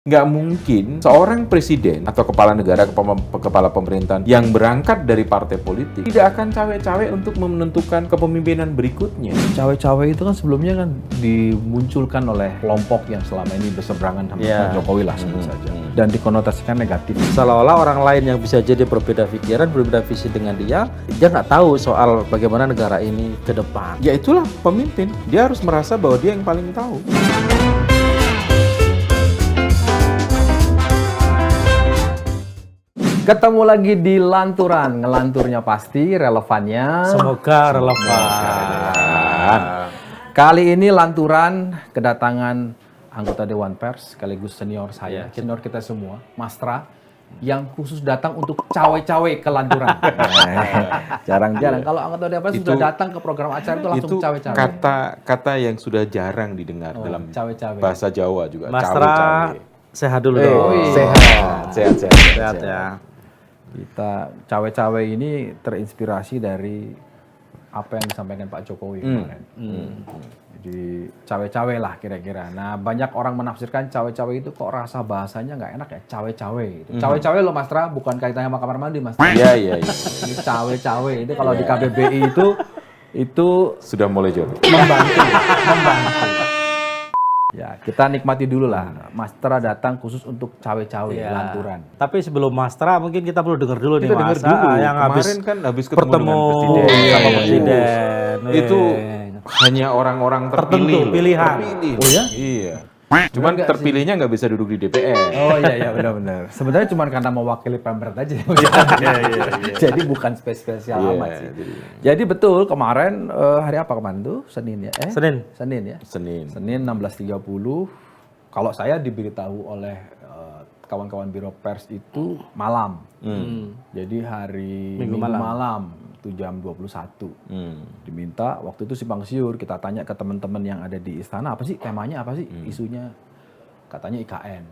Nggak mungkin seorang presiden atau kepala negara, kepala pemerintahan yang berangkat dari partai politik tidak akan cawe-cawe untuk menentukan kepemimpinan berikutnya. Cawe-cawe itu kan sebelumnya kan dimunculkan oleh kelompok yang selama ini berseberangan sama Pak Jokowi lah sebut saja. Dan dikonotasikan negatif. Seolah-olah orang lain yang bisa jadi berbeda pikiran, berbeda visi dengan dia nggak tahu soal bagaimana negara ini ke depan. Ya itulah pemimpin, dia harus merasa bahwa dia yang paling tahu. Ketemu lagi di Lanturan, ngelanturnya pasti, relevannya. Semoga relevan. Kali ini Lanturan kedatangan anggota Dewan Pers, sekaligus senior saya, senior kita semua, Mastra, yang khusus datang untuk cawe-cawe ke Lanturan. Jarang-jarang kalau anggota Dewan Pers sudah datang ke program acara itu langsung cawe-cawe. Kata yang sudah jarang didengar dalam cawe-cawe. bahasa Jawa juga. Mastra, cawe-cawe. sehat dulu dong. Sehat ya. Kita cawe-cawe ini terinspirasi dari apa yang disampaikan Pak Jokowi kemarin. Jadi cawe-cawe lah kira-kira. Nah banyak orang menafsirkan cawe-cawe itu kok rasa bahasanya nggak enak ya, cawe-cawe. Cawe-cawe loh Mas Tra, bukan kaitannya sama kamar mandi Mas Tra. Iya. Ini cawe-cawe itu kalau di KBBI itu Sudah mulai jauh. membantu. Ya kita nikmati dulu lah. Mas Tra datang khusus untuk cawe-cawe Lanturan. Tapi sebelum Mastra mungkin kita perlu dengar dulu nih Kita dengar Mas. dulu. Yang Kemarin kan habis ketemu bertemu dengan presiden. sama presiden. Itu hanya orang-orang terpilih. Tertentu, pilihan. Terpilih. Oh ya? Iya. Cuman terpilihnya nggak bisa duduk di DPR. Oh iya benar-benar. Sebenarnya cuma karena mewakili Pemret aja. Jadi bukan spesial amat sih. Jadi betul kemarin hari apa kemarin tuh? Senin ya? Senin ya. Senin 16.30. Kalau saya diberitahu oleh kawan-kawan Biro Pers itu malam. Jadi hari Minggu malam itu jam 21. Diminta waktu itu simpang siur, kita tanya ke teman-teman yang ada di istana, apa sih temanya, apa sih isunya? Katanya IKN.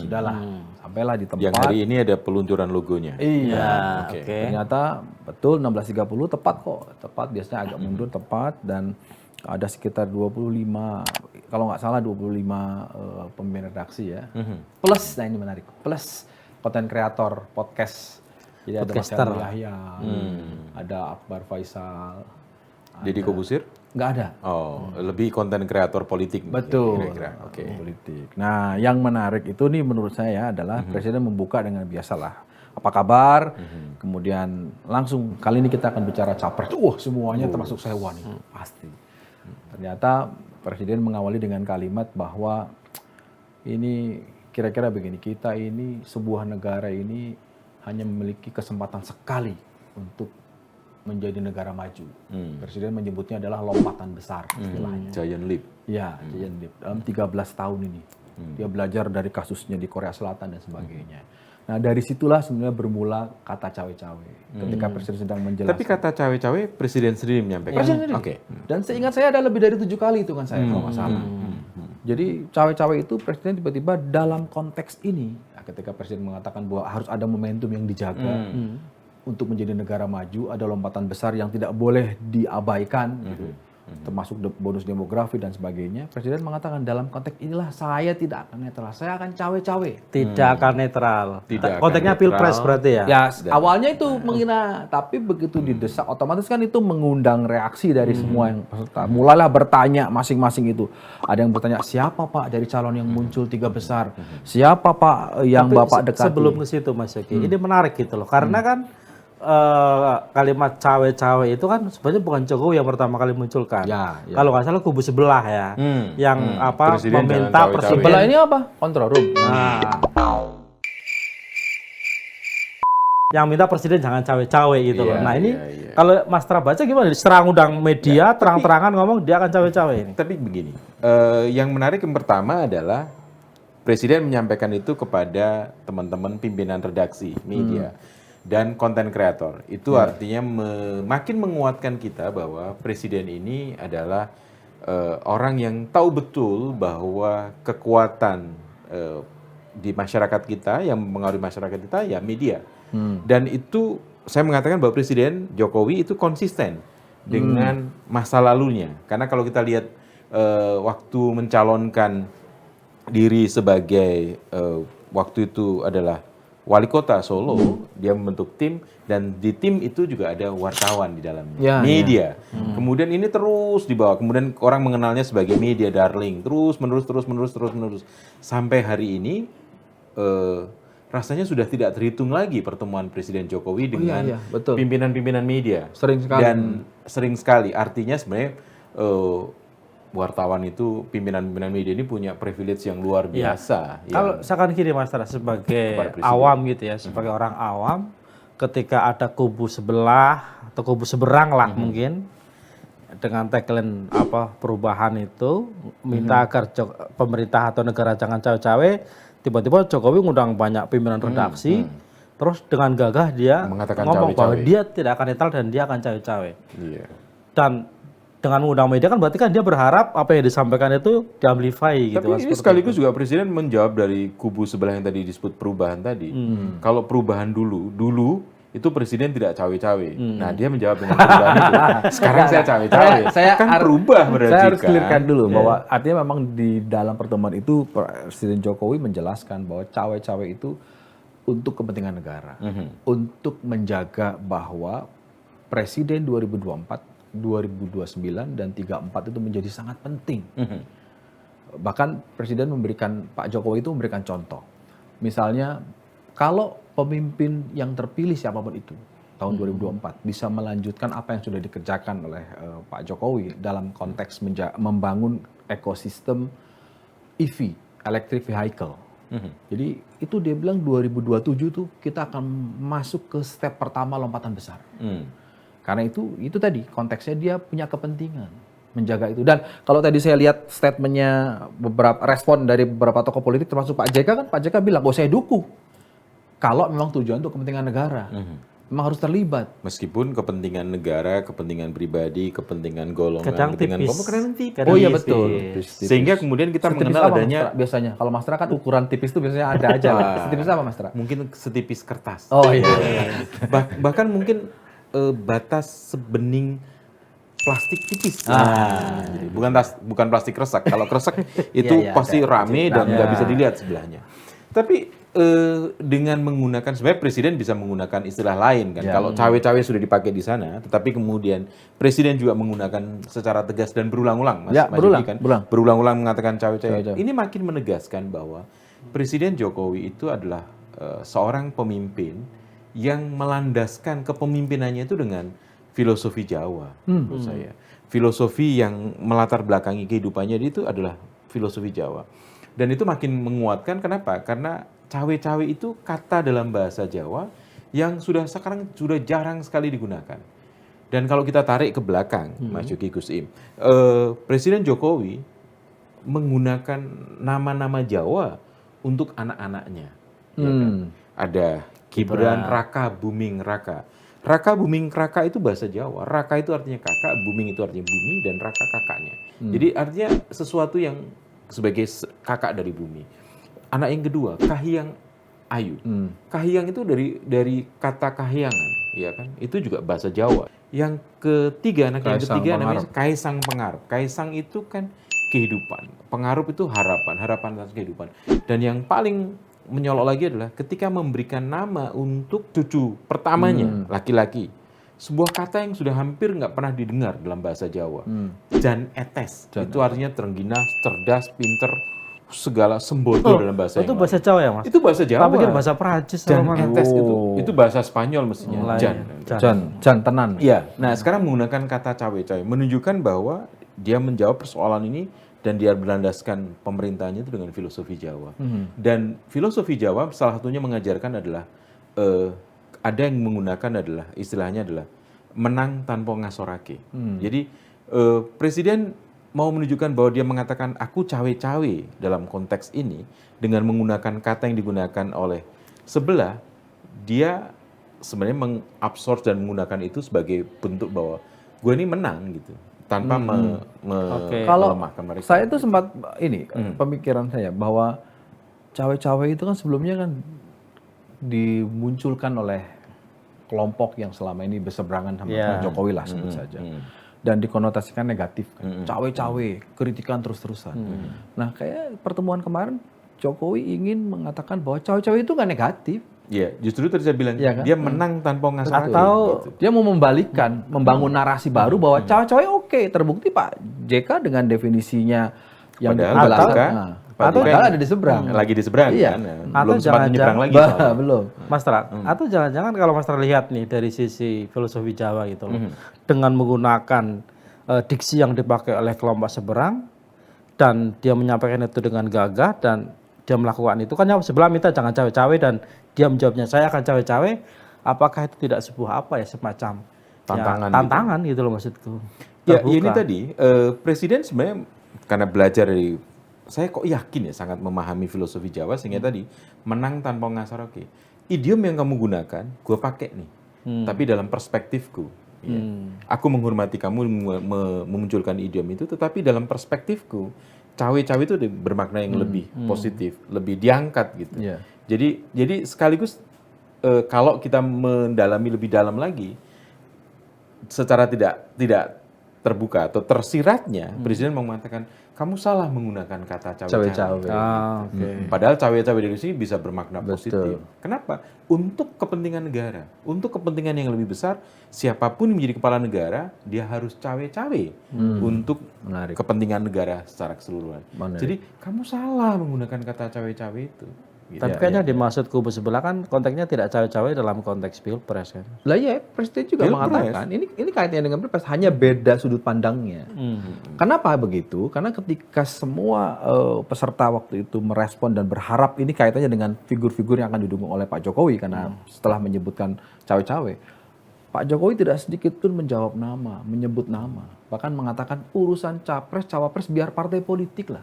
Sudahlah, sampailah di tempat. Yang hari ini ada peluncuran logonya. Iya, Oke. Ternyata betul 16.30 tepat kok. Tepat, biasanya agak mundur tepat dan ada sekitar 25, kalau nggak salah 25 pemimpin redaksi ya. Plus, nah ini menarik, plus konten kreator podcast. Jadi ada Mas Helmi Yahya, ada Akbar Faisal. Deddy Kobusir? Nggak ada. Oh, lebih konten kreator politik. Betul. Kira-kira. Oke. Politik. Nah, yang menarik itu nih menurut saya adalah Presiden membuka dengan biasalah. Apa kabar? Kemudian langsung kali ini kita akan bicara capres. Semuanya termasuk sewa nih. Pasti. Ternyata Presiden mengawali dengan kalimat bahwa ini kira-kira begini, kita ini sebuah negara ini hanya memiliki kesempatan sekali untuk menjadi negara maju. Presiden menyebutnya adalah lompatan besar istilahnya. Giant leap. Ya, Giant leap. Dalam 13 tahun ini. Dia belajar dari kasusnya di Korea Selatan dan sebagainya. Nah dari situlah sebenarnya bermula kata cawe-cawe. Ketika Presiden sedang menjelaskan. Tapi kata cawe-cawe Presiden sendiri menyampaikan. Presiden sendiri. Oke. Dan seingat saya ada lebih dari 7 kali itu kan saya kalau nggak salah. Jadi cawe-cawe itu Presiden tiba-tiba dalam konteks ini. Nah, ketika Presiden mengatakan bahwa harus ada momentum yang dijaga untuk menjadi negara maju, ada lompatan besar yang tidak boleh diabaikan, gitu. Termasuk bonus demografi dan sebagainya. Presiden mengatakan dalam konteks inilah saya tidak akan netral, saya akan cawe-cawe. Tidak akan netral. Tidak akan Konteksnya netral. pilpres berarti ya? Ya awalnya itu menghina, tapi begitu didesak otomatis kan itu mengundang reaksi dari semua yang peserta. Mulailah bertanya masing-masing itu. Ada yang bertanya siapa Pak dari calon yang muncul 3 besar? Siapa Pak yang Tapi Bapak dekati? sebelum ke situ Mas Yogi, ini menarik gitu loh. Karena kan kalimat cawe-cawe itu kan sebenarnya bukan Jokowi yang pertama kali munculkan. Ya. Kalau nggak salah kubu sebelah ya, yang Presiden meminta jangan cawe-cawe. presiden. Sebelah ini apa? Control room. Nah, yang minta presiden jangan cawe-cawe gitu loh. Nah ini kalau Mas Tra baca gimana? Serang undang media, terang-terangan ngomong dia akan cawe-cawe ini. Tapi begini, yang menarik yang pertama adalah Presiden menyampaikan itu kepada teman-teman pimpinan redaksi media dan konten kreator. Itu artinya makin menguatkan kita bahwa Presiden ini adalah orang yang tahu betul bahwa kekuatan di masyarakat kita, yang mempengaruhi masyarakat kita, ya media. Dan itu saya mengatakan bahwa Presiden Jokowi itu konsisten dengan masa lalunya. Karena kalau kita lihat waktu mencalonkan diri sebagai waktu itu adalah wali kota Solo, dia membentuk tim dan di tim itu juga ada wartawan di dalamnya, media. Kemudian ini terus dibawa, kemudian orang mengenalnya sebagai media darling, terus menerus sampai hari ini rasanya sudah tidak terhitung lagi pertemuan Presiden Jokowi dengan pimpinan-pimpinan media. Sering sekali. Dan sering sekali, artinya sebenarnya wartawan itu, pimpinan-pimpinan media ini punya privilege yang luar biasa. Kalau misalkan gini Mas Tara, sebagai awam gitu ya, sebagai orang awam, ketika ada kubu sebelah atau kubu seberang lah mungkin, dengan tagline perubahan itu, minta agar pemerintah atau negara jangan cawe-cawe, tiba-tiba Jokowi ngundang banyak pimpinan redaksi, terus dengan gagah dia mengatakan ngomong cawe-cawe, bahwa dia tidak akan netral dan dia akan cawe-cawe. Dan dengan mengundang media kan berarti kan dia berharap apa yang disampaikan itu diamplify gitu. Tapi ini sekaligus juga Presiden menjawab dari kubu sebelah yang tadi disebut perubahan tadi. Kalau perubahan dulu itu Presiden tidak cawe-cawe. Nah dia menjawab dengan perubahan itu. Sekarang saya cawe-cawe. Saya kan berubah berarti. Saya harus clearkan dulu bahwa artinya memang di dalam pertemuan itu Presiden Jokowi menjelaskan bahwa cawe-cawe itu untuk kepentingan negara, untuk menjaga bahwa Presiden 2024 2029 dan 34 itu menjadi sangat penting. Bahkan Presiden Pak Jokowi itu memberikan contoh. Misalnya kalau pemimpin yang terpilih siapapun itu tahun 2024 bisa melanjutkan apa yang sudah dikerjakan oleh Pak Jokowi dalam konteks membangun ekosistem EV, electric vehicle. Jadi itu dia bilang 2027 tuh kita akan masuk ke step pertama lompatan besar. Karena itu tadi konteksnya dia punya kepentingan menjaga itu. Dan kalau tadi saya lihat statementnya beberapa respon dari beberapa tokoh politik termasuk Pak JK kan, Pak JK bilang, saya dukung kalau memang tujuan untuk kepentingan negara. Memang harus terlibat. Meskipun kepentingan negara, kepentingan pribadi, kepentingan golongan, kepentingan kelompok tipis. Oh iya betul. Sehingga kemudian kita mengenal adanya biasanya kalau Mas Tra kan ukuran tipis itu biasanya ada aja. Setipis apa Mas Tra? Mungkin setipis kertas. Oh iya. Bahkan mungkin batas sebening plastik tipis. Jadi bukan plastik kresek. Kalau kresek itu pasti rame dan nggak bisa dilihat sebelahnya. Tapi dengan menggunakan, sebenarnya Presiden bisa menggunakan istilah lain kan. Kalau cawe-cawe sudah dipakai di sana, tetapi kemudian Presiden juga menggunakan secara tegas dan berulang-ulang, Mas Yudi kan, berulang-ulang mengatakan cawe-cawe. Ini makin menegaskan bahwa Presiden Jokowi itu adalah seorang pemimpin yang melandaskan kepemimpinannya itu dengan filosofi Jawa, menurut saya. Filosofi yang melatar belakangi kehidupannya itu adalah filosofi Jawa. Dan itu makin menguatkan, kenapa? Karena cawe-cawe itu kata dalam bahasa Jawa yang sekarang sudah jarang sekali digunakan. Dan kalau kita tarik ke belakang, Mas Yuki Gus Im, Presiden Jokowi menggunakan nama-nama Jawa untuk anak-anaknya. Ya kan? Ada Gibran Raka Buming Raka. Raka Buming Raka itu bahasa Jawa. Raka itu artinya kakak, Buming itu artinya bumi, dan Raka kakaknya. Jadi artinya sesuatu yang sebagai kakak dari bumi. Anak yang kedua, Kahiyang Ayu. Kahiyang itu dari kata kahyangan, ya kan? Itu juga bahasa Jawa. Yang ketiga, anak yang ketiga namanya Kaisang Pengarap. Kaisang itu kan kehidupan. Pengarup itu harapan atas kehidupan. Dan yang paling menyolok lagi adalah ketika memberikan nama untuk cucu pertamanya, laki-laki. Sebuah kata yang sudah hampir nggak pernah didengar dalam bahasa Jawa. Jan Etes. Itu artinya terengginas, cerdas, pinter, segala sembodo dalam bahasa itu bahasa Jawa ya Mas? Itu bahasa Jawa. Tak pikir bahasa Perancis. Jan Etes itu bahasa Spanyol mestinya. Jan tenan. Iya. Nah sekarang menggunakan kata cawe-cawe menunjukkan bahwa dia menjawab persoalan ini dan dia berlandaskan pemerintahnya itu dengan filosofi Jawa. Dan filosofi Jawa salah satunya mengajarkan adalah ada yang menggunakan adalah istilahnya adalah menang tanpa ngasorake. Jadi Presiden mau menunjukkan bahwa dia mengatakan aku cawe-cawe dalam konteks ini dengan menggunakan kata yang digunakan oleh sebelah, dia sebenarnya mengabsorb dan menggunakan itu sebagai bentuk bahwa gue ini menang gitu. Tanpa melemahkan mereka. Saya itu sempat pemikiran saya bahwa cawe-cawe itu kan sebelumnya kan dimunculkan oleh kelompok yang selama ini berseberangan sama Jokowi lah sebut saja. dan dikonotasikan negatif kan. Cawe-cawe, kritikan terus-terusan. Nah, kayak pertemuan kemarin Jokowi ingin mengatakan bahwa cawe-cawe itu nggak negatif. Iya, justru tadi saya bilang Iya kan? dia menang tanpa ngasih Atau dia mau membalikkan, membangun narasi baru bahwa cawe-cawe oke. Terbukti Pak JK dengan definisinya yang padahal dijelaskan. Padahal ada di seberang. Lagi di seberang Iya. kan. Atau Belum sempat menyeberang lagi. Belum. Mas Tra, atau jangan-jangan kalau Mas Tra lihat nih dari sisi filosofi Jawa gitu loh, dengan menggunakan diksi yang dipakai oleh kelompok seberang dan dia menyampaikan itu dengan gagah dan dia melakukan itu kan yang sebelah minta jangan cawe-cawe dan dia menjawabnya saya akan cawe-cawe, apakah itu tidak sebuah apa ya semacam tantangan gitu loh maksudku. Ya ini tadi presiden sebenarnya karena belajar dari saya kok yakin ya sangat memahami filosofi Jawa sehingga tadi menang tanpa ngasar oke. Idiom yang kamu gunakan, gue pakai nih. Tapi dalam perspektifku, ya. Aku menghormati kamu memunculkan idiom itu, tetapi dalam perspektifku, cawe-cawe itu bermakna yang lebih positif, lebih diangkat gitu. Yeah. Jadi sekaligus kalau kita mendalami lebih dalam lagi, secara tidak terbuka atau tersiratnya, Presiden mengatakan kamu salah menggunakan kata cawe-cawe. Padahal cawe-cawe dari sini bisa bermakna positif. Kenapa? Untuk kepentingan negara, untuk kepentingan yang lebih besar, siapapun yang menjadi kepala negara, dia harus cawe-cawe untuk kepentingan negara secara keseluruhan. Jadi kamu salah menggunakan kata cawe-cawe itu. Gitu. Tapi kayaknya dimaksud kubu sebelah kan konteksnya tidak cawe-cawe dalam konteks pilpres kan. Lah ya, Presiden juga mengatakan ini kaitannya dengan pilpres, hanya beda sudut pandangnya. Kenapa begitu? Karena ketika semua peserta waktu itu merespon dan berharap ini kaitannya dengan figur-figur yang akan didukung oleh Pak Jokowi karena setelah menyebutkan cawe-cawe, Pak Jokowi tidak sedikit pun menjawab nama, menyebut nama, bahkan mengatakan urusan capres, cawapres biar partai politik lah.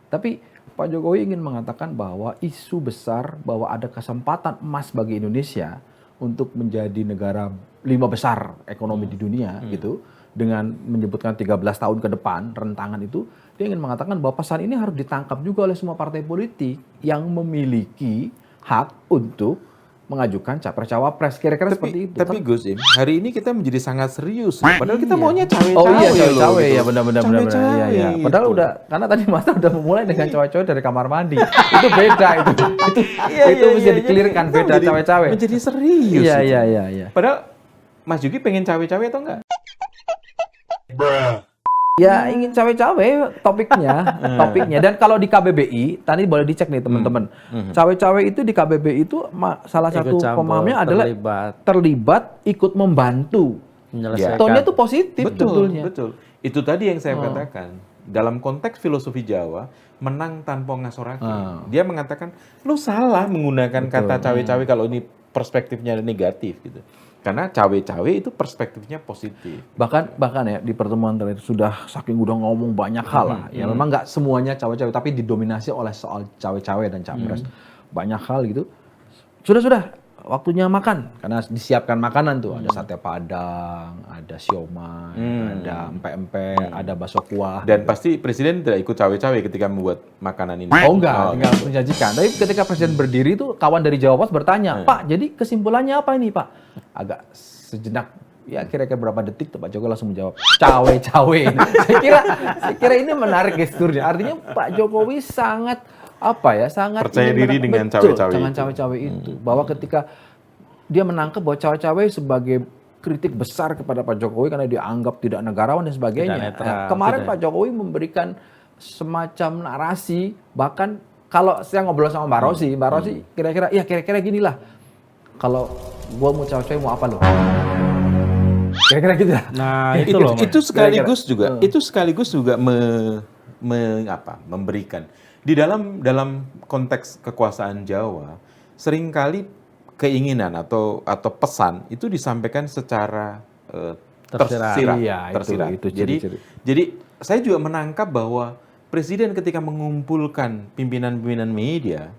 Tapi Pak Jokowi ingin mengatakan bahwa isu besar bahwa ada kesempatan emas bagi Indonesia untuk menjadi negara 5 besar ekonomi di dunia gitu, dengan menyebutkan 13 tahun ke depan rentangan itu, dia ingin mengatakan bahwa pesan ini harus ditangkap juga oleh semua partai politik yang memiliki hak untuk mengajukan capres-cawapres, kira-kira seperti itu. Tapi Gus Im, hari ini kita menjadi sangat serius. Padahal kita maunya cawe-cawe. Oh iya, cawe-cawe gitu. ya, benar-benar. Iya. Padahal udah, karena tadi Mas udah memulai dengan cawe-cawe dari kamar mandi. Itu beda itu. Itu mesti dikelirkan, beda cawe-cawe. Menjadi serius. Iya. Padahal Mas Juki pengen cawe-cawe atau enggak? Ya ingin cawe-cawe topiknya. Dan kalau di KBBI, tadi boleh dicek nih teman-teman. Cawe-cawe itu di KBBI itu salah satu pemahamnya adalah terlibat ikut membantu. Menyelesaikan. Tone-nya itu positif sebetulnya. Betul. Itu tadi yang saya katakan. Dalam konteks filosofi Jawa, menang tanpa ngasoraki. Dia mengatakan, lu salah menggunakan kata cawe-cawe kalau ini perspektifnya negatif gitu. Karena cawe-cawe itu perspektifnya positif. Bahkan ya di pertemuan terakhir sudah saking udah ngomong banyak hal lah. Ya memang nggak semuanya cawe-cawe, tapi didominasi oleh soal cawe-cawe dan capres. Banyak hal gitu. Sudah waktunya makan karena disiapkan makanan tuh, ada sate padang, ada siomay, ada empek-empek, ada bakso kuah. Dan pasti Presiden tidak ikut cawe-cawe ketika membuat makanan ini. Oh enggak, tinggal menjanjikan. Tapi ketika Presiden berdiri tuh kawan dari Jawa Pos bertanya, "Pak, jadi kesimpulannya apa ini, Pak?" Agak sejenak, ya kira-kira berapa detik tuh Pak Jokowi langsung menjawab, "Cawe-cawe." Saya kira ini menarik gesturnya. Artinya Pak Jokowi sangat sangat percaya diri dengan cawe-cawe. Jangan cawe-cawe itu. Bahwa ketika dia menangkap bahwa cawe-cawe sebagai kritik besar kepada Pak Jokowi karena dianggap tidak negarawan dan sebagainya. Kemarin Pak Jokowi memberikan semacam narasi, bahkan kalau saya ngobrol sama Mbak Rosi kira-kira ginilah. Kalau gua mau cawe-cawe mau apa lo? Kira-kira gitu. Nah, itu sekaligus juga memberikan. Di dalam konteks kekuasaan Jawa, seringkali keinginan atau pesan itu disampaikan secara tersirat. Itu jadi saya juga menangkap bahwa Presiden ketika mengumpulkan pimpinan-pimpinan media,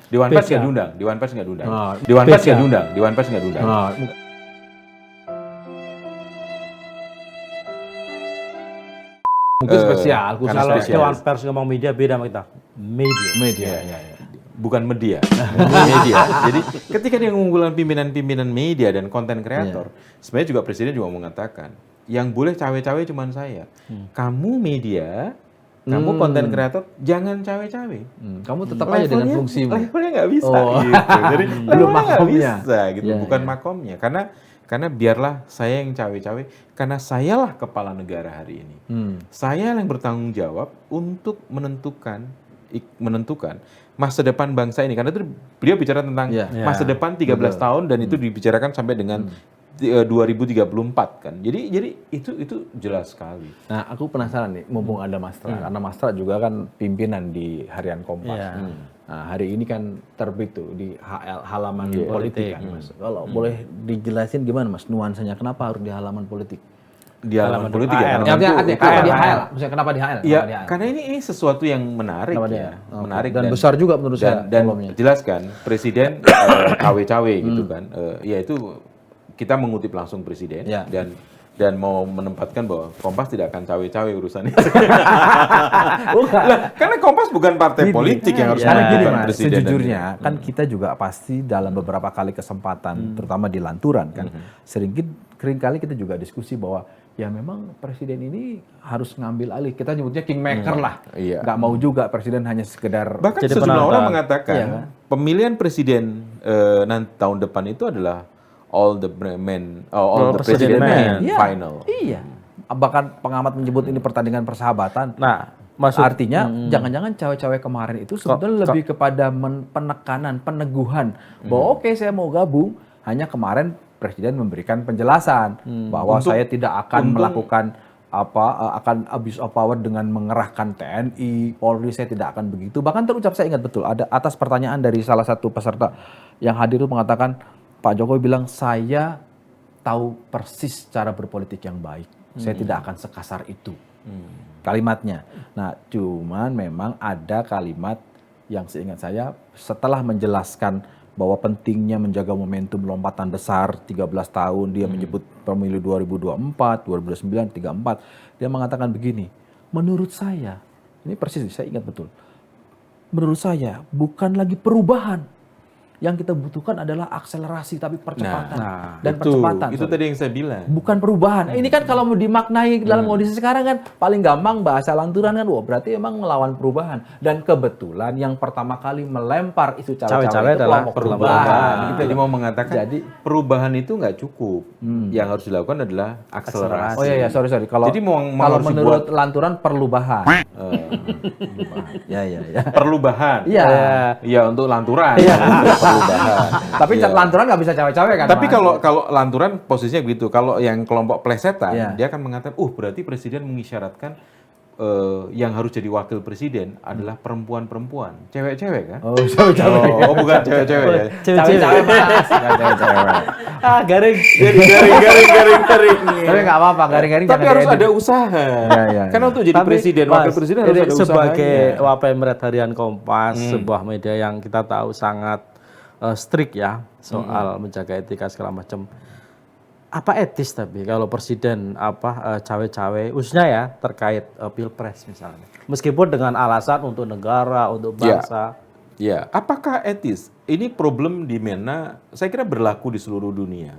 Dewan Pers nggak diundang. Dewan Pers nggak diundang. Mungkin spesial. Kalau Dewan Pers ngomong media beda sama kita. Media. Ya. bukan media. Media. Jadi ketika dia mengunggulkan pimpinan-pimpinan media dan konten kreator, sebenarnya juga presiden juga mengatakan, yang boleh cawe-cawe cuma saya. Kamu media, kamu konten kreator, jangan cawe-cawe. Kamu tetap aja dengan fungsimu. Levelnya nggak bisa gitu. Jadi Belum levelnya nggak makomnya. bisa gitu, Iya, bukan makomnya. Karena biarlah saya yang cawe-cawe, karena sayalah kepala negara hari ini. Saya yang bertanggung jawab untuk menentukan masa depan bangsa ini. Karena itu beliau bicara tentang masa depan 13 tahun dan itu dibicarakan sampai dengan 2034 kan. Jadi itu jelas sekali. Nah, aku penasaran nih, mumpung ada Mas Tra, karena Mas Tra juga kan pimpinan di Harian Kompas. Nah, hari ini kan terbit tuh di halaman politik kan, Mas. Kalau boleh dijelasin gimana, Mas, nuansanya kenapa harus di halaman politik? Di halaman politik ya. Artinya di HL, maksudnya kenapa di HL? Iya, karena ini sesuatu yang menarik ya. Menarik dan besar juga menurut saya. Dan jelas kan, presiden cawe-cawe gitu kan. Ya itu kita mengutip langsung presiden dan mau menempatkan bahwa Kompas tidak akan cawe-cawe urusan itu. Karena Kompas bukan partai politik yang harus menentukan presiden. Sejujurnya kan kita juga pasti dalam beberapa kali kesempatan, terutama di lanturan kan, seringkali kita juga diskusi bahwa ya memang presiden ini harus ngambil alih. Kita nyebutnya kingmaker lah. Nggak mau juga presiden hanya sekedar. Bahkan sejumlah orang mengatakan pemilihan presiden nanti tahun depan itu adalah all the president men final. Iya. Bahkan pengamat menyebut ini pertandingan persahabatan. Nah, artinya jangan-jangan cawe-cawe kemarin itu sebetulnya lebih kepada penekanan, peneguhan bahwa oke, saya mau gabung. Hanya kemarin presiden memberikan penjelasan bahwa saya tidak akan melakukan akan abuse of power dengan mengerahkan TNI, Polri, saya tidak akan begitu. Bahkan terucap, saya ingat betul ada atas pertanyaan dari salah satu peserta yang hadir itu mengatakan, Pak Jokowi bilang, saya tahu persis cara berpolitik yang baik. Saya tidak akan sekasar itu. Kalimatnya. Nah, cuman memang ada kalimat yang seingat saya setelah menjelaskan bahwa pentingnya menjaga momentum lompatan besar 13 tahun, dia menyebut pemilu 2024, 2029, 34. Dia mengatakan begini, menurut saya, ini persis saya ingat betul. Menurut saya bukan lagi perubahan. Yang kita butuhkan adalah akselerasi tapi percepatan dan percepatan. Itu tadi yang saya bilang. Bukan perubahan. Ini kan kalau mau dimaknai dalam kondisi sekarang kan paling gampang bahasa lanturan kan, wah berarti emang melawan perubahan. Dan kebetulan yang pertama kali melempar isu cawe-cawe itu adalah perubahan. Gitu. Jadi mau mengatakan perubahan itu nggak cukup. Yang harus dilakukan adalah akselerasi. Oh iya, sorry. Kalau menurut lanturan perlubahan. Ya. Perlubahan. Iya, untuk lanturan. Tapi lanturan nggak bisa cawe-cawe kan? Tapi kalau lanturan posisinya begitu. Kalau yang kelompok plesetan, dia akan mengatakan, berarti presiden mengisyaratkan yang harus jadi wakil presiden adalah perempuan-perempuan, cewek-cewek kan? Oh, cewek-cewek. Oh, bukan cewek-cewek ya. Cewek-cewek mas. Garing. Garing. Tapi nggak apa-apa, garing-garing. Tapi harus ada usaha. Karena untuk jadi presiden, wakil presiden harus ada usaha. Sebagai Wapemret Harian Kompas, sebuah media yang kita tahu sangat strict ya soal menjaga etika segala macam. Apa etis tapi kalau presiden cawe-cawe khususnya ya terkait pilpres misalnya, meskipun dengan alasan untuk negara, untuk bangsa. Ya, apakah etis? Ini problem di mana saya kira berlaku di seluruh dunia.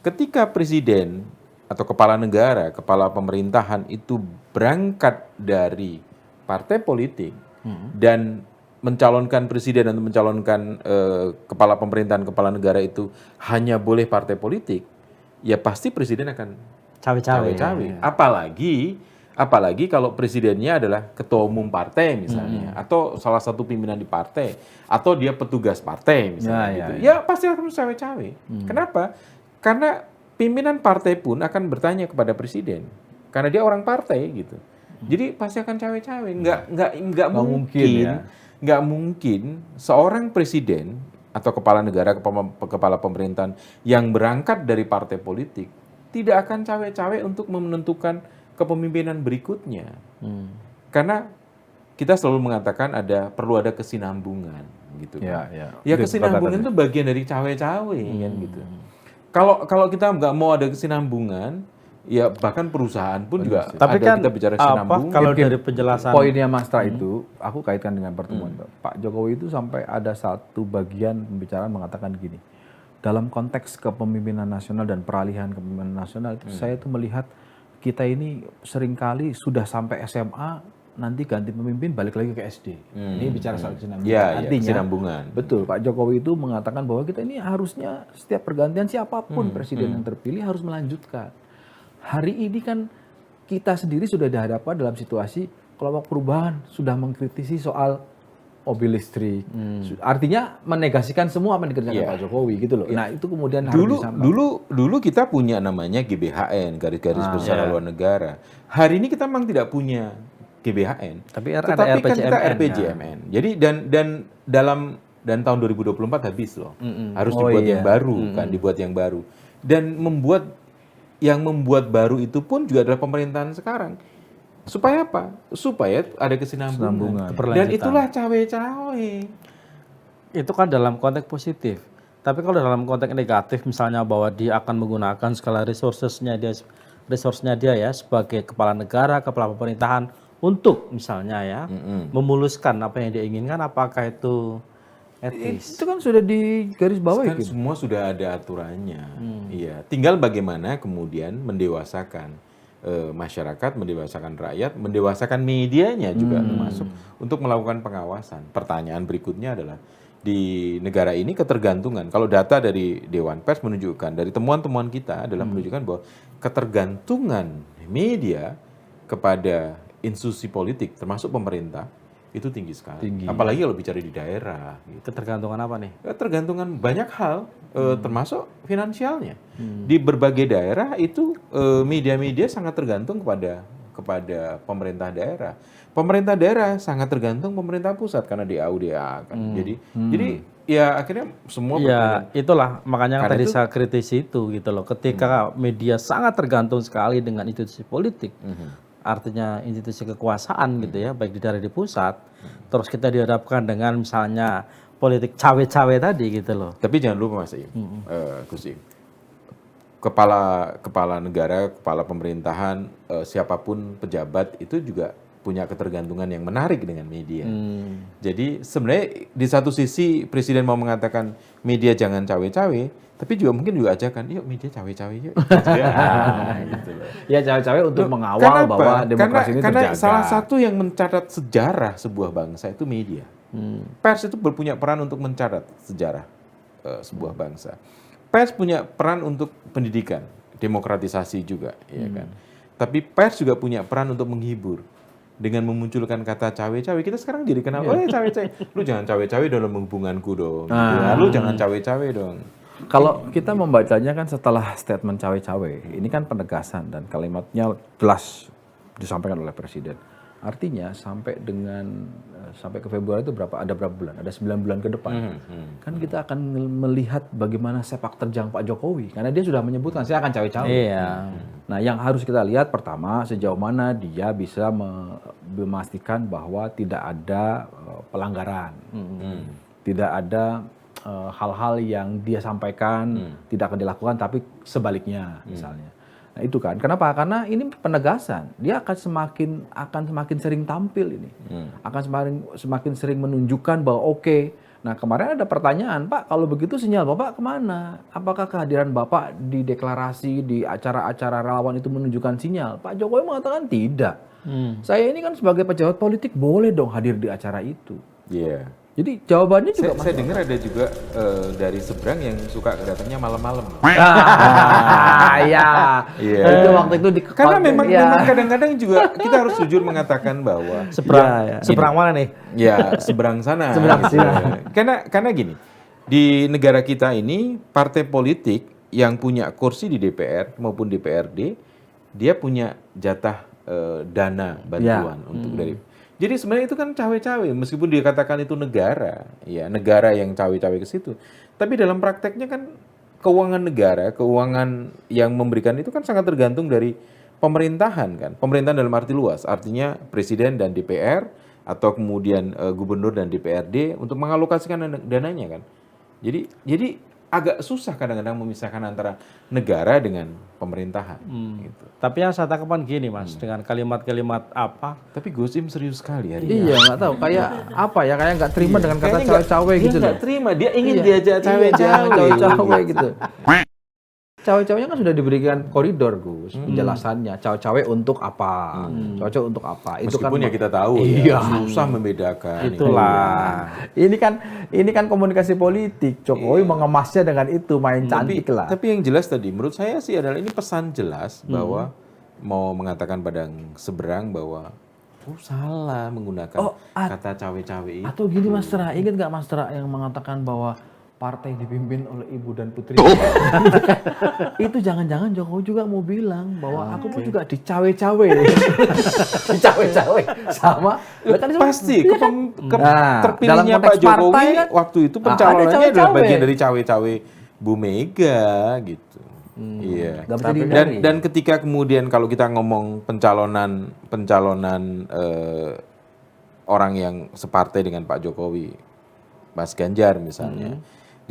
Ketika presiden atau kepala negara, kepala pemerintahan itu berangkat dari partai politik dan mencalonkan presiden atau mencalonkan kepala pemerintahan, kepala negara itu hanya boleh partai politik, ya pasti presiden akan cawe-cawe. Apalagi kalau presidennya adalah ketua umum partai misalnya, atau salah satu pimpinan di partai, atau dia petugas partai misalnya gitu. Ya pasti akan cawe-cawe. Kenapa? Karena pimpinan partai pun akan bertanya kepada presiden, karena dia orang partai gitu. Jadi pasti akan cawe-cawe. Nggak mungkin. Nggak mungkin seorang presiden atau kepala negara, kepala pemerintahan yang berangkat dari partai politik tidak akan cawe-cawe untuk menentukan kepemimpinan berikutnya. Karena kita selalu mengatakan perlu ada kesinambungan gitu. Ya kesinambungan itu bagian dari cawe-cawe kan gitu. Kalau kita nggak mau ada kesinambungan, Ya bahkan perusahaan pun juga Tapi ada, kan kita bicara sinambungan. kalau dari penjelasan Poinnya Mas Tra itu, aku kaitkan dengan pertemuan itu. Pak Jokowi itu sampai ada satu bagian pembicaraan mengatakan gini, dalam konteks kepemimpinan nasional dan peralihan kepemimpinan nasional itu saya itu melihat kita ini seringkali sudah sampai SMA nanti ganti pemimpin balik lagi ke SD. Ini bicara soal kesinambungan. Ya, Artinya, kesinambungan. betul, Pak Jokowi itu mengatakan bahwa kita ini harusnya setiap pergantian siapapun presiden yang terpilih harus melanjutkan. Hari ini kan kita sendiri sudah dihadapkan dalam situasi kelompok perubahan sudah mengkritisi soal mobil listrik. Artinya menegasikan semua apa yang dikerjakan Pak Jokowi gitu loh. Nah, itu kemudian harus disampaikan. Dulu kita punya namanya GBHN, garis-garis besar haluan negara. Hari ini kita memang tidak punya GBHN. Tetapi kan kita RPJMN. Jadi dan tahun 2024 habis loh. Harus dibuat yang baru kan, dibuat yang baru. Dan yang membuat baru itu pun juga adalah pemerintahan sekarang. Supaya apa? Supaya ada kesinambungan. Dan itulah cawe-cawe. itu kan dalam konteks positif. Tapi kalau dalam konteks negatif, misalnya bahwa dia akan menggunakan segala resource-nya dia ya sebagai kepala negara, kepala pemerintahan untuk misalnya ya memuluskan apa yang dia inginkan, apakah itu etis? Itu kan sudah di garis bawah Kan semua sudah ada aturannya. Iya, tinggal bagaimana kemudian mendewasakan masyarakat, mendewasakan rakyat, mendewasakan medianya juga termasuk untuk melakukan pengawasan. Pertanyaan berikutnya adalah di negara ini ketergantungan. Kalau data dari Dewan Pers menunjukkan, dari temuan-temuan kita adalah menunjukkan bahwa ketergantungan media kepada institusi politik termasuk pemerintah itu tinggi sekali. Apalagi kalau bicara di daerah. Gitu. Ketergantungan apa nih? Ketergantungan banyak hal, termasuk finansialnya. Di berbagai daerah itu media-media sangat tergantung kepada pemerintah daerah. Pemerintah daerah sangat tergantung pemerintah pusat karena DA kan. Jadi ya akhirnya semua ya itulah makanya tadi saya kritisi itu gitu loh. Ketika media sangat tergantung sekali dengan institusi politik. Artinya institusi kekuasaan gitu ya, baik di daerah di pusat, terus kita dihadapkan dengan misalnya politik cawe-cawe tadi gitu loh. Tapi jangan lupa Mas Gus Im, kepala negara, kepala pemerintahan, siapapun pejabat itu juga punya ketergantungan yang menarik dengan media. Jadi sebenarnya di satu sisi presiden mau mengatakan media jangan cawe-cawe, tapi juga mungkin juga ajakan, yuk media cawe-cawe yuk. Gitu loh. Ya cawe-cawe untuk mengawal bahwa demokrasi ini terjaga. Karena salah satu yang mencatat sejarah sebuah bangsa itu media. Pers itu punya peran untuk mencatat sejarah sebuah bangsa. Pers punya peran untuk pendidikan, demokratisasi juga, ya kan. Tapi pers juga punya peran untuk menghibur. Dengan memunculkan kata cawe-cawe, kita sekarang jadi kenal, oh ya cawe-cawe, lu jangan cawe-cawe dalam hubunganku dong. Gitu. Lu jangan cawe-cawe dong. Kalau kita membacanya kan setelah statement cawe-cawe, ini kan penegasan dan kalimatnya jelas disampaikan oleh Presiden. Artinya sampai ke Februari itu ada berapa bulan? Ada 9 bulan ke depan. Kan kita akan melihat bagaimana sepak terjang Pak Jokowi. Karena dia sudah menyebutkan, saya akan cawe-cawe. Iya. Nah yang harus kita lihat pertama, sejauh mana dia bisa memastikan bahwa tidak ada pelanggaran. Tidak ada hal-hal yang dia sampaikan tidak akan dilakukan, tapi sebaliknya misalnya. Nah itu kan, kenapa? Karena ini penegasan. Dia akan semakin sering tampil ini, akan semakin sering menunjukkan bahwa oke. Nah kemarin ada pertanyaan, Pak, kalau begitu sinyal Bapak kemana? Apakah kehadiran Bapak di deklarasi, di acara-acara relawan itu menunjukkan sinyal? Pak Jokowi mengatakan tidak. Saya ini kan sebagai pejabat politik boleh dong hadir di acara itu. Iya. Jadi jawabannya juga saya dengar ada juga dari seberang yang suka datangnya malam-malam. Ya. Itu waktu itu karena memang kadang-kadang juga kita harus jujur mengatakan bahwa seberang mana nih? Ya, seberang sana. Seberang gitu. Karena gini, di negara kita ini partai politik yang punya kursi di DPR maupun DPRD, dia punya jatah dana bantuan untuk dari. Jadi sebenarnya itu kan cawe-cawe, meskipun dikatakan itu negara, ya negara yang cawe-cawe ke situ. Tapi dalam prakteknya kan keuangan negara, keuangan yang memberikan itu kan sangat tergantung dari pemerintahan kan. Pemerintahan dalam arti luas, artinya presiden dan DPR atau kemudian gubernur dan DPRD untuk mengalokasikan dananya kan. Jadi agak susah kadang-kadang memisahkan antara negara dengan pemerintahan. Gitu. Tapi yang saya tangkapkan gini Mas, dengan kalimat-kalimat apa? Tapi Gus Im serius sekali hari ini. Iya, nggak tahu kayak apa ya, kayak nggak terima dengan kata Kayaknya cawe-cawe gitu Dia loh. nggak terima, dia ingin Iya. diajak cawe-cawe. Cawe-cawe gitu. Cawe-cawenya kan sudah diberikan koridor, Gus, penjelasannya. Cawe-cawe untuk apa? Cawe-cawe untuk apa? Itu Meskipun kan ya kita tahu Iya. ya, susah membedakan. Itulah. ini kan komunikasi politik. Jokowi mengemasnya dengan itu, main cantik lah. Tapi yang jelas tadi, menurut saya sih adalah ini pesan jelas bahwa mau mengatakan padang seberang bahwa salah menggunakan kata cawe-cawe itu. Atau gini Mas Tra, ingat nggak Mas Tra yang mengatakan bahwa partai dipimpin oleh ibu dan putri? Itu jangan-jangan Jokowi juga mau bilang bahwa aku pun juga dicawe-cawe. Dicawe-cawe sama. Pasti terpilihnya dalam Pak konteks Jokowi partai kan, waktu itu pencalonannya ada adalah cawe-cawe. bagian dari cawe-cawe Bu Mega gitu. Iya. Nggak bisa dihindari. Dan ketika kemudian kalau kita ngomong pencalonan orang yang separtai dengan Pak Jokowi, Mas Ganjar misalnya.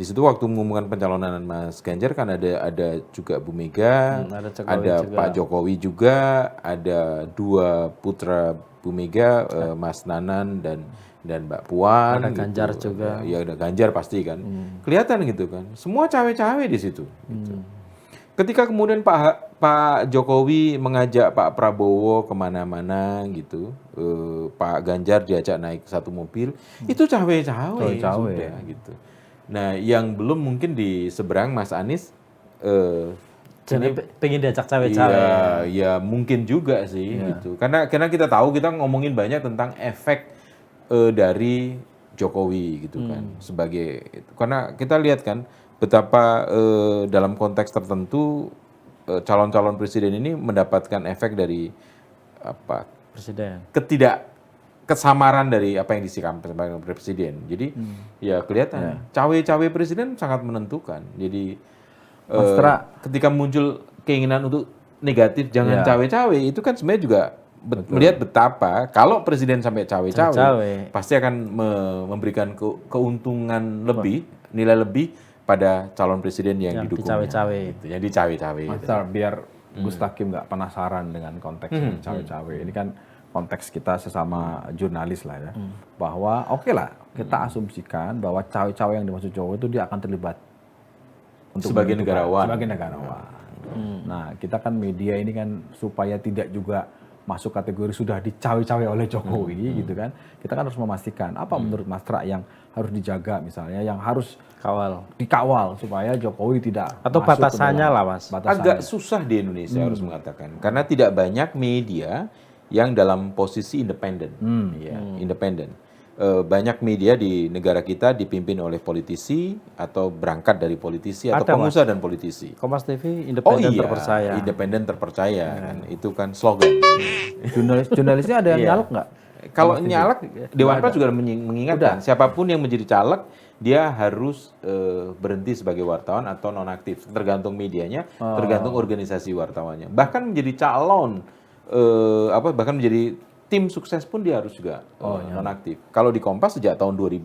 Di situ waktu mengumumkan pencalonan Mas Ganjar kan ada juga Bu Mega, ada Pak Jokowi juga, ada dua putra Bu Mega, Mas Nanan dan Mbak Puan. Ada Ganjar juga. Ya ada Ganjar pasti kan. Kelihatan gitu kan. Semua cawe-cawe di situ. Gitu. Ketika kemudian Pak Jokowi mengajak Pak Prabowo kemana-mana gitu, Pak Ganjar diajak naik satu mobil, itu cawe-cawe sudah gitu. Nah, yang belum mungkin di seberang Mas Anies, Jadi pengen diajak cawe-cawe. ya mungkin juga sih gitu. Karena kita tahu kita ngomongin banyak tentang efek dari Jokowi gitu kan sebagai itu. Karena kita lihat kan betapa dalam konteks tertentu calon-calon presiden ini mendapatkan efek dari apa? Presiden. Kesamaran dari apa yang disampaikan oleh presiden. Jadi ya kelihatan cawe-cawe presiden sangat menentukan. Jadi ketika muncul keinginan untuk negatif jangan cawe-cawe itu kan sebenarnya juga melihat betapa kalau presiden sampai cawe-cawe pasti akan memberikan keuntungan lebih, nilai lebih pada calon presiden yang didukungnya. Cawe-cawe. Gitu, yang dicawe-cawe. Master, biar Gus Takim nggak penasaran dengan konteks cawe-cawe. Ini kan konteks kita sesama jurnalis lah ya. Bahwa oke lah, kita asumsikan bahwa cawe-cawe yang dimaksud Jokowi itu dia akan terlibat. Sebagai negarawan. Sebagai negarawan. Nah, kita kan media ini kan supaya tidak juga masuk kategori sudah dicawe-cawe oleh Jokowi gitu kan. Kita kan harus memastikan apa menurut Mas Tra yang harus dijaga misalnya, yang harus dikawal supaya Jokowi tidak atau masuk batasannya lah Mas. Agak susah di Indonesia harus mengatakan karena tidak banyak media yang dalam posisi independen, independen. Banyak media di negara kita dipimpin oleh politisi atau berangkat dari politisi atau pengusaha dan politisi. Kompas TV independen terpercaya. Independen terpercaya, kan. Itu kan slogan. Jurnalisnya ada yang nyalek nggak? Kalau nyalek, Dewan Pers juga mengingatkan siapapun yang menjadi caleg dia harus berhenti sebagai wartawan atau nonaktif, tergantung medianya, tergantung organisasi wartawannya. Bahkan menjadi calon, bahkan menjadi tim sukses pun dia harus juga nonaktif. Kalau di Kompas sejak tahun 2000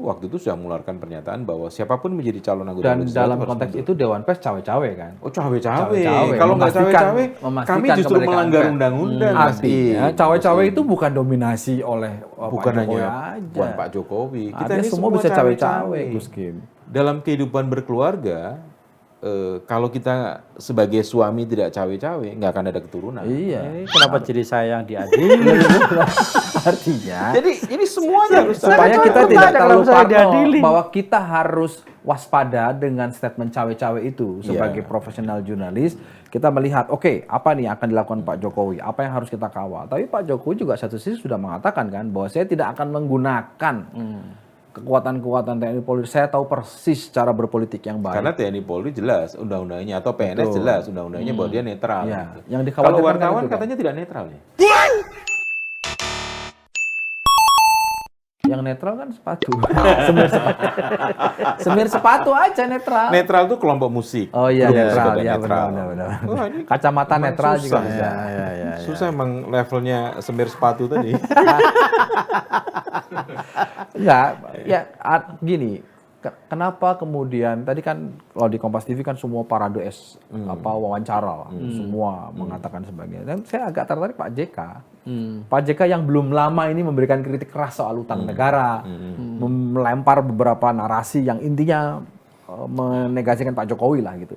waktu itu sudah mengeluarkan pernyataan bahwa siapapun menjadi calon anggota dan dalam konteks itu Dewan Pers cawe-cawe kan? Oh cawe-cawe. Kalau nggak cawe-cawe, kami justru melanggar undang-undang. Artinya cawe-cawe itu bukan dominasi oleh bukan Pak hanya Jokowi Pak Jokowi. Kita ini semua bisa cawe-cawe, Gus Kim. Dalam kehidupan berkeluarga, kalau kita sebagai suami tidak cawe-cawe, nggak akan ada keturunan. Iya. Kenapa jadi saya yang diadili? Artinya. Jadi ini semuanya harus supaya kita tidak terlalu parno bahwa kita harus waspada dengan statement cawe-cawe itu sebagai profesional jurnalis. Kita melihat, oke, apa nih yang akan dilakukan Pak Jokowi? Apa yang harus kita kawal? Tapi Pak Jokowi juga satu sisi sudah mengatakan kan bahwa saya tidak akan menggunakan kekuatan-kekuatan TNI Polri. Saya tahu persis cara berpolitik yang baik. Karena TNI Polri jelas undang-undangnya atau PNS jelas undang-undangnya bahwa dia netral. Gitu. Yang kalau wartawan katanya tidak netral ya. Yang netral kan sepatu. Semir sepatu aja netral. Netral tuh kelompok musik. Oh iya netral, ya netral. Benar. Kacamata netral juga bisa. Susah emang levelnya semir sepatu tadi. Enggak, ya gini. kenapa kemudian tadi kan kalau di Kompas TV kan semua parade wawancara lah, semua mengatakan sebagainya. Dan saya agak tertarik Pak JK. Pak JK yang belum lama ini memberikan kritik keras soal utang negara, melempar beberapa narasi yang intinya menegasikan Pak Jokowi lah gitu.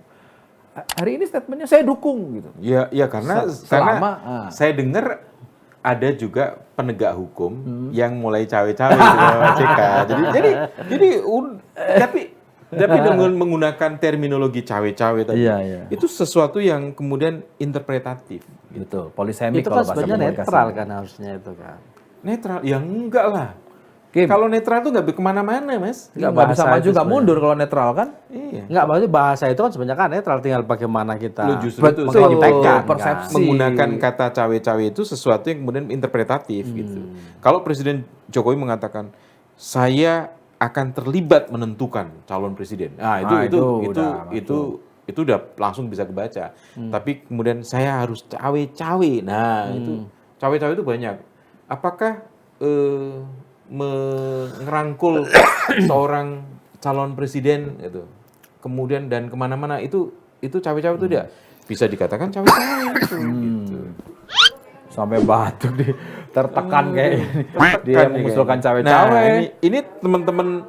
Hari ini statementnya saya dukung gitu. Ya karena saya dengar ada juga penegak hukum yang mulai cawe-cawe di bawah JK. Tapi dengan menggunakan terminologi cawe-cawe tadi, itu sesuatu yang kemudian interpretatif. Gitu. Polisemik itu kan sebenarnya netral kan harusnya itu kan. Netral? Ya enggak lah. Kalau netral tuh nggak kemana-mana, Mas. Nggak bisa maju, nggak mundur kalau netral kan? Iya. Nggak, maksudnya bahasa itu kan sebenarnya kan netral, tinggal bagaimana kita persepsi. Menggunakan kata cawe-cawe itu sesuatu yang kemudian interpretatif gitu. Kalau Presiden Jokowi mengatakan, saya akan terlibat menentukan calon presiden. Itu udah langsung bisa kebaca. Tapi kemudian saya harus cawe-cawe. Nah, itu cawe-cawe itu banyak. Apakah mengerangkul seorang calon presiden itu kemudian dan kemana-mana itu cawe-cawe itu dia bisa dikatakan cawe-cawe itu gitu. Sampai batuk tertekan kayak ini. Dia mengusulkan cawe-cawe. Nah, ini teman-teman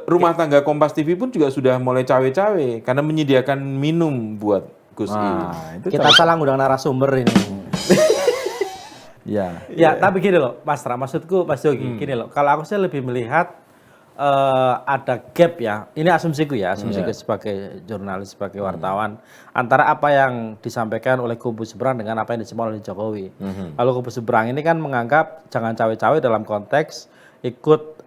rumah tangga Kompas TV pun juga sudah mulai cawe-cawe karena menyediakan minum buat Gus ini. Kita salah ngundang narasumber ini. Ya, tapi gini loh, Mas Tra, maksudku Mas Yogi, gini loh. Kalau aku sih lebih melihat ada gap ya. Ini asumsiku ya, asumsiku sebagai jurnalis, sebagai wartawan antara apa yang disampaikan oleh kubu seberang dengan apa yang disampaikan oleh Jokowi. Kalau kubu seberang ini kan menganggap jangan cawe-cawe dalam konteks ikut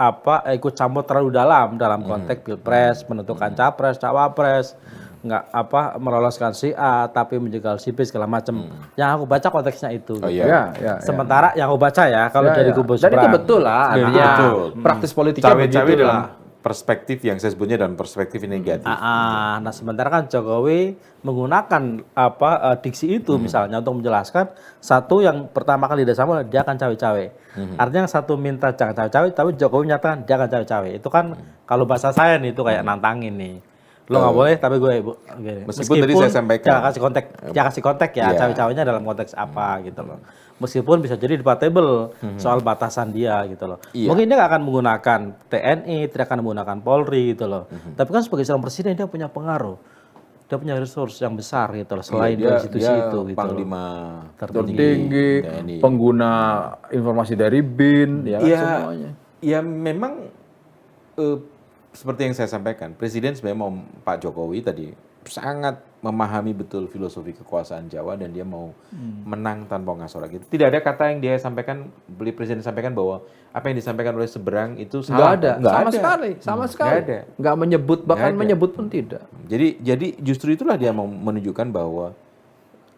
campur terlalu dalam konteks pilpres, menentukan capres, cawapres. Nggak meloloskan si A tapi menjegal si B segala macam. Yang aku baca konteksnya itu. Sementara yang aku baca ya kalau dari kubu seberang. Dan itu betul lah. Artinya praktis politiknya cawe-cawe dalam perspektif yang saya sebutnya dalam perspektif negatif. Nah sementara kan Jokowi menggunakan diksi itu misalnya untuk menjelaskan satu yang pertama kali dia sama dia akan cawe-cawe. Artinya yang satu minta jangan cawe-cawe tapi Jokowi menyatakan dia akan cawe-cawe. Itu kan kalau bahasa saya nih itu kayak nantangin nih. Lo nggak boleh, tapi gue meskipun tadi saya sampaikan jangan kasih kontek ya, cawe-cawenya dalam konteks apa gitu loh. Meskipun bisa jadi debatable soal batasan dia gitu loh. Mungkin dia nggak akan menggunakan TNI, tidak akan menggunakan Polri gitu loh. Tapi kan sebagai seorang presiden dia punya pengaruh, dia punya resource yang besar gitu loh. Selain dari institusi itu gitu. Panglima tertinggi, pengguna informasi dari BIN, semuanya. Ya memang seperti yang saya sampaikan, Presiden sebenarnya mau Pak Jokowi tadi sangat memahami betul filosofi kekuasaan Jawa dan dia mau menang tanpa ngasor gitu. Tidak ada kata yang dia sampaikan, Presiden sampaikan bahwa apa yang disampaikan oleh seberang itu salah. Sama sekali. Nggak menyebut, bahkan menyebut pun tidak. Jadi justru itulah dia mau menunjukkan bahwa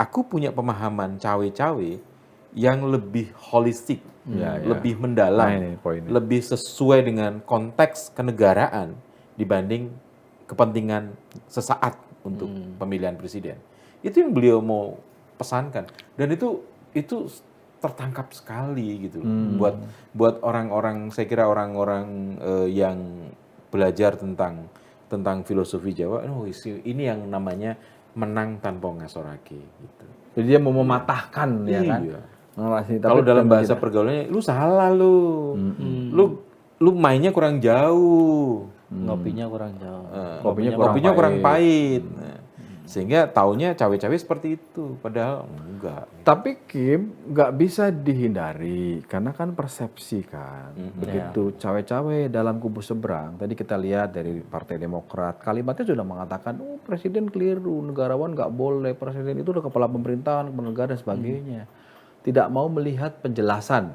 aku punya pemahaman cawe-cawe yang lebih holistik, lebih mendalam, lebih sesuai dengan konteks kenegaraan dibanding kepentingan sesaat untuk pemilihan presiden. Itu yang beliau mau pesankan, dan itu tertangkap sekali gitu. Buat orang-orang, saya kira orang-orang yang belajar tentang filosofi Jawa, ini yang namanya menang tanpa ngasorake gitu. Jadi dia mau mematahkan ya kan. Kalau dalam bahasa pergaulannya, lu salah lu mainnya kurang jauh, ngopinya kurang jauh, kopinya kurang pahit. Sehingga taunya cawe-cawe seperti itu, padahal enggak. Tapi Kim, nggak bisa dihindari karena kan persepsi kan. Begitu cawe-cawe dalam kubu seberang. Tadi kita lihat dari Partai Demokrat, kalimatnya sudah mengatakan, presiden keliru, negarawan nggak boleh, presiden itu udah kepala pemerintahan, kepala negara dan sebagainya. Tidak mau melihat penjelasan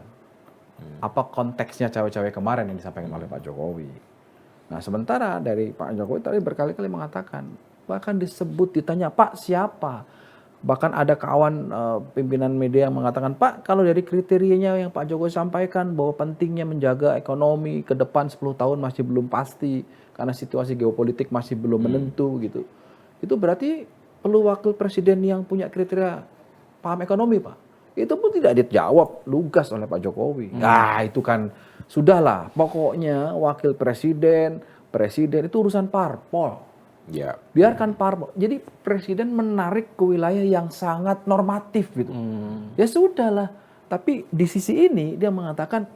apa konteksnya cawe-cawe kemarin yang disampaikan oleh Pak Jokowi. Nah sementara dari Pak Jokowi tadi berkali-kali mengatakan, bahkan disebut ditanya Pak siapa, bahkan ada kawan pimpinan media yang mengatakan Pak kalau dari kriterianya yang Pak Jokowi sampaikan bahwa pentingnya menjaga ekonomi ke depan 10 tahun masih belum pasti karena situasi geopolitik masih belum menentu gitu. Itu berarti perlu wakil presiden yang punya kriteria paham ekonomi Pak. Itu pun tidak dijawab lugas oleh Pak Jokowi. Nah itu kan sudahlah, pokoknya wakil presiden presiden itu urusan parpol. Ya. Biarkan parpol. Jadi presiden menarik ke wilayah yang sangat normatif gitu. Ya sudahlah. Tapi di sisi ini dia mengatakan,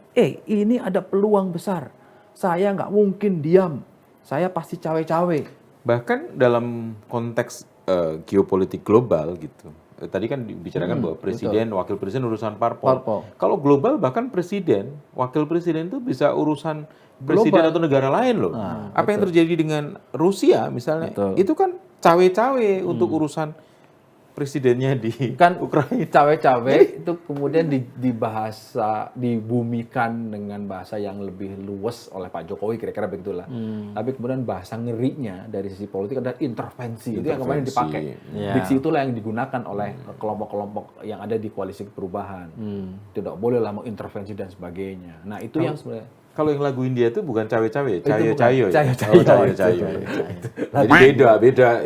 ini ada peluang besar. Saya nggak mungkin diam. Saya pasti cawe-cawe. Bahkan dalam konteks geopolitik global gitu. Tadi kan dibicarakan bahwa presiden, wakil presiden urusan parpol. Kalau global bahkan presiden, wakil presiden itu bisa urusan presiden atau negara lain loh. Apa yang terjadi dengan Rusia misalnya, itu kan cawe-cawe untuk urusan presidennya di Ukraina. Cawe-cawe itu kemudian dibumikan dengan bahasa yang lebih luas oleh Pak Jokowi, kira-kira begitulah. Tapi kemudian bahasa ngerinya dari sisi politik adalah intervensi. Itu yang kemarin dipakai. Diksi itulah yang digunakan oleh kelompok-kelompok yang ada di koalisi perubahan. Tidak bolehlah mengintervensi dan sebagainya. Nah itu yang sebenarnya. Kalau yang lagu India itu bukan cawe-cawe, cayo-cayo. Cayo-cayo. Jadi beda.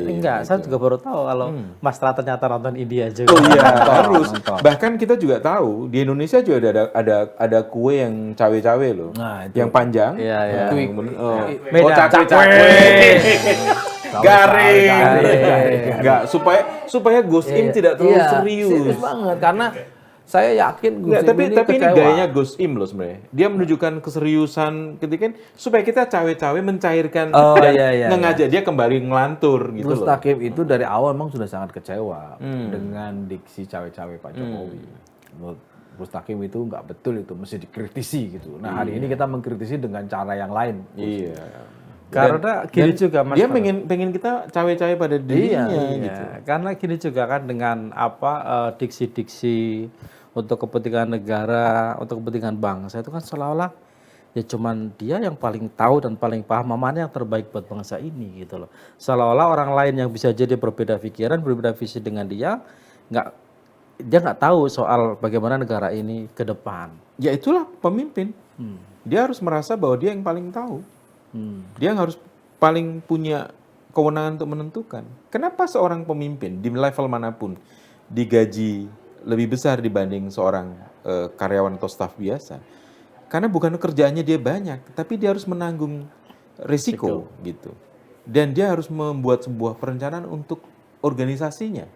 Enggak, saya juga baru tahu kalau Mas Tra ternyata nonton India juga. Oh iya, harus. Bahkan kita juga tahu di Indonesia juga ada kue yang cawe-cawe loh. Nah, itu. Yang panjang. Iya. Beda. Cakwe. Garing. Enggak, supaya Gus Im tidak terlalu serius banget karena saya yakin Gus Im tapi ini gayanya Gus Im loh sebenarnya. Dia menunjukkan keseriusan ketika supaya kita cawe-cawe mencairkan dan mengajak dia kembali ngelantur gitu loh. Mustaqim itu dari awal memang sudah sangat kecewa dengan diksi cawe-cawe Pak Jokowi. Menurut Mustaqim itu nggak betul, itu mesti dikritisi gitu. Nah hari ini kita mengkritisi dengan cara yang lain. Iya. Karena gini juga Mas. Dia pengen kita cawe-cawe pada dirinya gitu. Karena gini juga kan dengan diksi-diksi untuk kepentingan negara, untuk kepentingan bangsa itu kan seolah-olah ya cuman dia yang paling tahu dan paling paham mana yang terbaik buat bangsa ini gitu loh. Seolah-olah orang lain yang bisa jadi berbeda pikiran, berbeda visi dengan dia nggak tahu soal bagaimana negara ini ke depan. Ya itulah pemimpin. Dia harus merasa bahwa dia yang paling tahu. Dia harus paling punya kewenangan untuk menentukan. Kenapa seorang pemimpin di level manapun digaji lebih besar dibanding seorang karyawan atau staf biasa? Karena bukan kerjaannya dia banyak, tapi dia harus menanggung risiko gitu. Dan dia harus membuat sebuah perencanaan untuk organisasinya.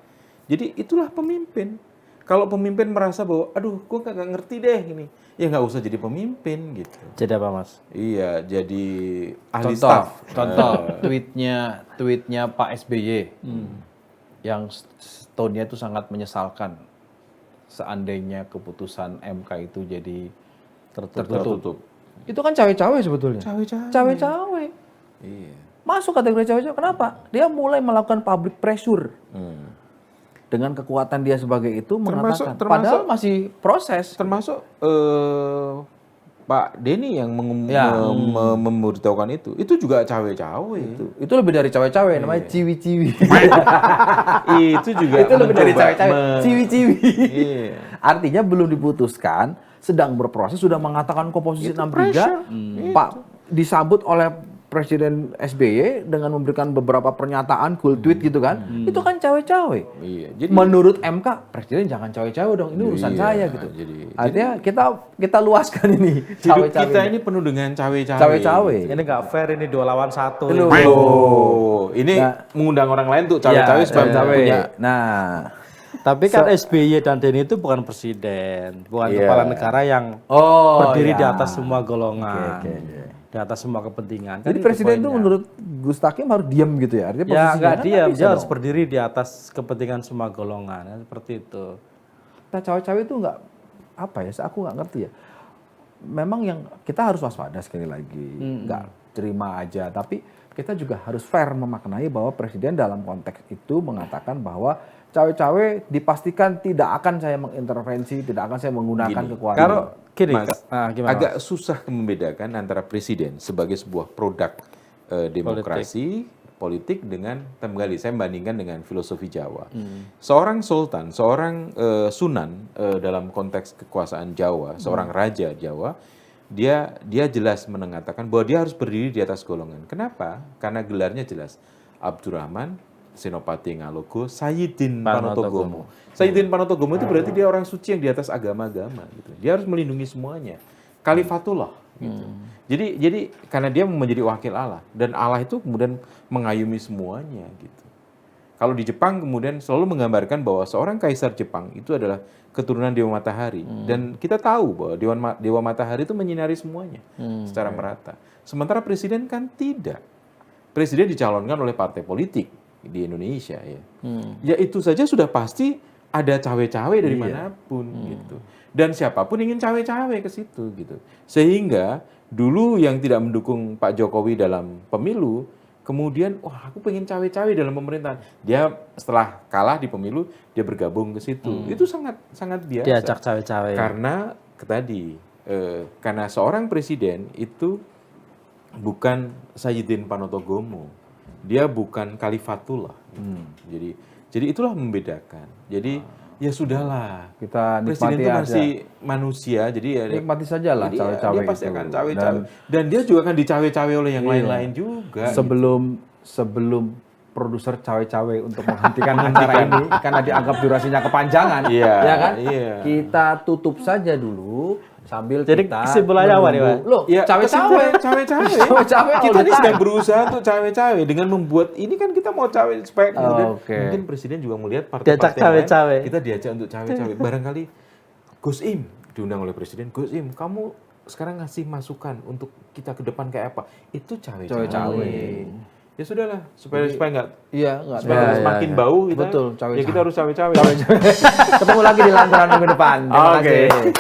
Jadi itulah pemimpin. Kalau pemimpin merasa bahwa, aduh, gue nggak ngerti deh ini, ya nggak usah jadi pemimpin gitu. Jadi apa Mas? Iya, jadi ahli staf. Contoh tweetnya Pak SBY yang tone-nya itu sangat menyesalkan. Seandainya keputusan MK itu jadi tertutup. Itu kan cawe-cawe sebetulnya. Cawe-cawe. Iya. Masuk kategori cawe-cawe. Kenapa? Dia mulai melakukan public pressure. Dengan kekuatan dia sebagai itu mengatakan. Padahal masih proses. Termasuk Pak Denny yang memberitahukan itu. Itu juga cawe-cawe. Itu lebih dari cawe-cawe. Namanya ciwi-ciwi. Itu juga. Itu lebih dari cawe-cawe. Ciwi-ciwi. Iya. Artinya belum diputuskan, sedang berproses, sudah mengatakan komposisi 6-3. Pak disambut oleh Presiden SBY dengan memberikan beberapa pernyataan, cool tweet gitu kan. Itu kan cawe-cawe. Iya. Jadi, menurut MK, Presiden jangan cawe-cawe dong, ini urusan saya gitu. Artinya kita luaskan ini cawe-cawe. Kita ini penuh dengan cawe-cawe. Cawe-cawe. Ini nggak fair, ini 2 lawan 1. Ini mengundang orang lain tuh cawe-cawe supaya punya. Nah, tapi kan SBY dan Denny itu bukan presiden, bukan kepala negara yang berdiri di atas semua golongan. Di atas semua kepentingan. Jadi presiden itu menurut Gus Takim harus diam gitu ya? Artinya ya nggak diam, dia harus berdiri di atas kepentingan semua golongan, seperti itu. Nah cawe-cawe itu nggak, apa ya, aku nggak ngerti ya. Memang yang kita harus waspada sekali lagi, nggak terima aja. Tapi kita juga harus fair memaknai bahwa presiden dalam konteks itu mengatakan bahwa cawe-cawe dipastikan tidak akan saya mengintervensi, tidak akan saya menggunakan kekuatan. Kalau Mas, agak susah membedakan antara presiden sebagai sebuah produk demokrasi politik dengan Temgali. Saya bandingkan dengan filosofi Jawa. Seorang sultan, seorang sunan dalam konteks kekuasaan Jawa, seorang raja Jawa, dia jelas mengatakan bahwa dia harus berdiri di atas golongan. Kenapa? Karena gelarnya jelas. Abdurrahman Senopati Ngalogo Sayyidin Panotogomo. Sayyidin Panotogomo itu berarti dia orang suci yang di atas agama-agama gitu. Dia harus melindungi semuanya. Khalifatullah gitu. Jadi karena dia menjadi wakil Allah dan Allah itu kemudian mengayumi semuanya gitu. Kalau di Jepang kemudian selalu menggambarkan bahwa seorang kaisar Jepang itu adalah keturunan Dewa Matahari dan kita tahu bahwa Dewa Matahari itu menyinari semuanya secara merata. Sementara presiden kan tidak. Presiden dicalonkan oleh partai politik di Indonesia ya. Ya itu saja sudah pasti ada cawe-cawe dari manapun gitu. Dan siapapun ingin cawe-cawe ke situ gitu. Sehingga dulu yang tidak mendukung Pak Jokowi dalam pemilu kemudian, wah aku pengen cawe-cawe dalam pemerintahan. Dia setelah kalah di pemilu, dia bergabung ke situ. Itu sangat biasa. Diajak cawe-cawe. Karena karena seorang presiden itu bukan Sayyidin Panotogomo. Dia bukan Khalifatullah. Jadi itulah membedakan. Jadi ya sudahlah. Kita presiden nikmati itu aja. masih manusia. Jadi ya Nikmati saja lah jadi cawe-cawe dia pasti itu. akan cawe-cawe. Dan dia juga akan dicawe-cawe oleh yang lain-lain juga. Sebelum produser cawe-cawe untuk menghentikan acara ini karena dianggap durasinya kepanjangan, Iya, ya kan? iya. Kita tutup saja dulu sambil Jadi kita kesimpulannya apa nih, Pak? Loh, Ya, cawe-cawe. cawe-cawe. Cawe-cawe all Kita the ini time. sedang berusaha untuk cawe-cawe dengan membuat ini kan kita mau cawe supaya kemudian Oke. mungkin presiden juga melihat Diajak partai-partai cawe-cawe. lain, kita diajak untuk cawe-cawe. Barangkali Gus Im diundang oleh presiden, Gus Im kamu sekarang ngasih masukan untuk kita ke depan kayak apa? Itu cawe-cawe. Cawe-cawe. Ya sudahlah, supaya nggak Iya, enggak. supaya semakin bau kita. Betul, cawe-cawe. Ya kita harus cawe-cawe. Ketemu lagi di lantaran minggu depan. Terima Oke. kasih.